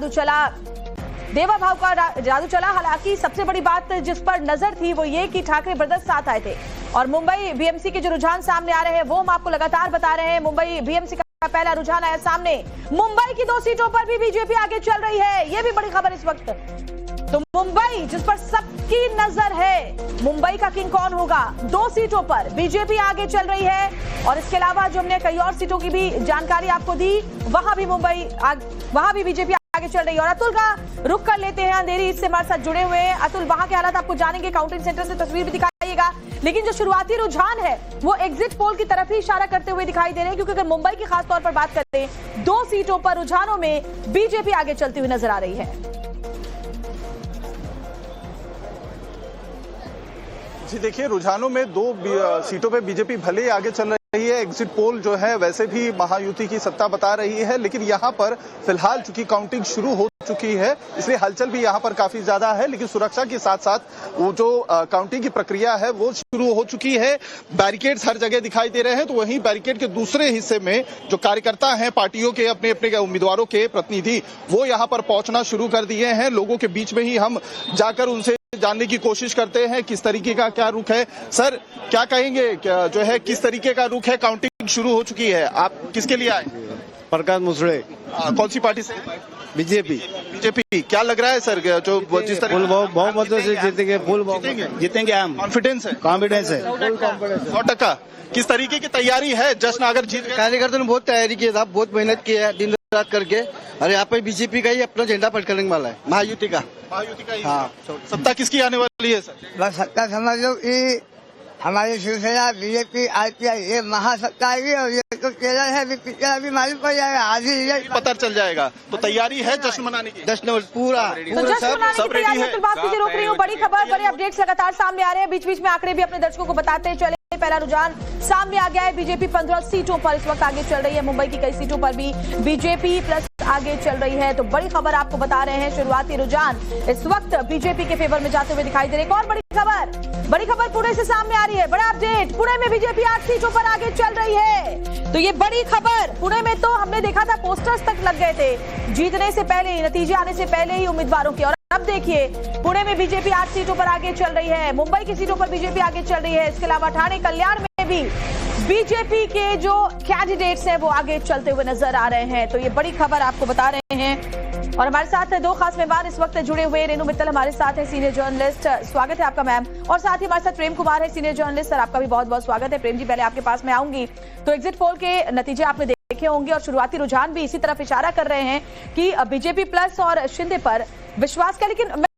जादू चला, देवा भाव का जादू चला। हालांकि सबसे बड़ी बात जिस पर नजर थी वो ये कि ठाकरे ब्रदर्स साथ आए थे और मुंबई बीएमसी के जो रुझान सामने आ रहे हैं वो हम आपको लगातार बता रहे हैं। मुंबई बीएमसी का पहला रुझान आया सामने, मुंबई की 2 सीटों पर भी बीजेपी आगे चल रही है, ये भी बड़ी खबर इस वक्त। तो मुंबई जिस पर सबकी नजर है, मुंबई का किंग कौन होगा, 2 सीटों पर बीजेपी आगे चल रही है। और इसके अलावा जो हमने कई और सीटों की भी जानकारी आपको दी, वहां भी बीजेपी आगे चल रही है। और अतुल का रुख कर लेते हैं, अंधेरी इससे हमारे साथ जुड़े हुए हैं। अतुल, वहां के हालात आपको जानेंगे, काउंटिंग सेंटर से तस्वीर भी दिखाइएगा, लेकिन जो शुरुआती रुझान है वो एग्जिट पोल की तरफ ही इशारा करते हुए दिखाई दे रहे हैं, क्योंकि अगर मुंबई की खास तौर पर बात करते हैं, 2 सीटों पर रुझानों में बीजेपी आगे चलती हुई नजर आ रही है। जी देखिए, रुझानों में 2 सीटों पे बीजेपी भले ही आगे चल रही है। एग्जिट पोल जो है वैसे भी महायुति की सत्ता बता रही है, लेकिन यहाँ पर फिलहाल चूंकि काउंटिंग शुरू हो चुकी है इसलिए हलचल भी यहाँ पर काफी ज्यादा है। लेकिन सुरक्षा के साथ साथ वो जो काउंटिंग की प्रक्रिया है वो शुरू हो चुकी है। बैरिकेड्स हर जगह दिखाई दे रहे हैं, तो वहीं बैरिकेड के दूसरे हिस्से में जो कार्यकर्ता हैं पार्टियों के, अपने अपने उम्मीदवारों के प्रतिनिधि, वो यहाँ पर पहुंचना शुरू कर दिए हैं। लोगों के बीच में ही हम जाकर उनसे जानने की कोशिश करते हैं किस तरीके का क्या रुख है। सर, क्या कहेंगे, क्या जो है किस तरीके का रुख है? काउंटिंग शुरू हो चुकी है, आप किसके लिए आए? प्रकाश मुसड़े। कौन सी पार्टी से? बीजेपी। बीजेपी। क्या लग रहा है सर, जो जिस तरह बहुमतों से जीतेंगे, जीतेंगे हम, कॉन्फिडेंस है? कॉन्फिडेंस है 100%। किस तरीके की तैयारी है जश्न अगर जीत गए? कार्यकर्ताओं ने बहुत तैयारी की है साहब, बहुत मेहनत की है दिन रात करके। और यहाँ पे बीजेपी का ही अपना झंडा फटकने वाला है, महायुति का। महायुति का ही? हाँ। सत्ता किसकी आने वाली है सर? बस सत्ता समझ लो कि हमारी शिवसेना, बीजेपी, आरपीआई, ये महासत्ता आएगी। और ये तो ट्रेलर है, अभी मालूम पड़ जाएगा, आज ही पता चल जाएगा। तो तैयारी है जश्न मनाने की? जश्न पूरा तो जश्न मनाने की तैयारी है। बात कीजिए, रोक रही हूँ, बड़ी खबर, बड़े अपडेट्स लगातार सामने आ रहे हैं। बीच बीच में आंकड़े भी अपने दर्शकों को बताते हैं। चले, पहला रुझान सामने आ गया है, बीजेपी 15 सीटों पर इस वक्त आगे चल रही है। मुंबई की कई सीटों पर भी बीजेपी प्लस आगे चल रही है। तो बड़ी खबर आपको बता रहे हैं, शुरुआती रुझान इस वक्त बीजेपी के फेवर में जाते हुए दिखाई दे रहे हैं। और बड़ी खबर पुणे से सामने आ रही है, बड़ा अपडेट, पुणे में बीजेपी 8 सीटों पर आगे चल रही है। तो ये बड़ी खबर, पुणे में तो हमने देखा था पोस्टर्स तक लग गए थे जीतने से पहले ही, नतीजे आने से पहले ही उम्मीदवारों के। और अब देखिए, पुणे में बीजेपी 8 सीटों पर आगे चल रही है, मुंबई की सीटों पर बीजेपी आगे चल रही है। इसके अलावा ठाणे, कल्याण में भी बीजेपी के जो कैंडिडेट्स हैं वो आगे चलते हुए नजर आ रहे हैं। तो ये बड़ी खबर आपको बता रहे हैं। और हमारे साथ 2 खास मेहमान इस वक्त जुड़े हुए। रेणु मित्तल हमारे साथ है, सीनियर जर्नलिस्ट, स्वागत है आपका मैम। और साथ ही हमारे साथ प्रेम कुमार है, सीनियर जर्नलिस्ट, सर आपका भी बहुत बहुत स्वागत है। प्रेम जी, पहले आपके पास मैं आऊंगी। तो एग्जिट पोल के नतीजे आपने देखे होंगे और शुरुआती रुझान भी इसी तरफ इशारा कर रहे हैं कि बीजेपी प्लस और शिंदे पर विश्वास का, लेकिन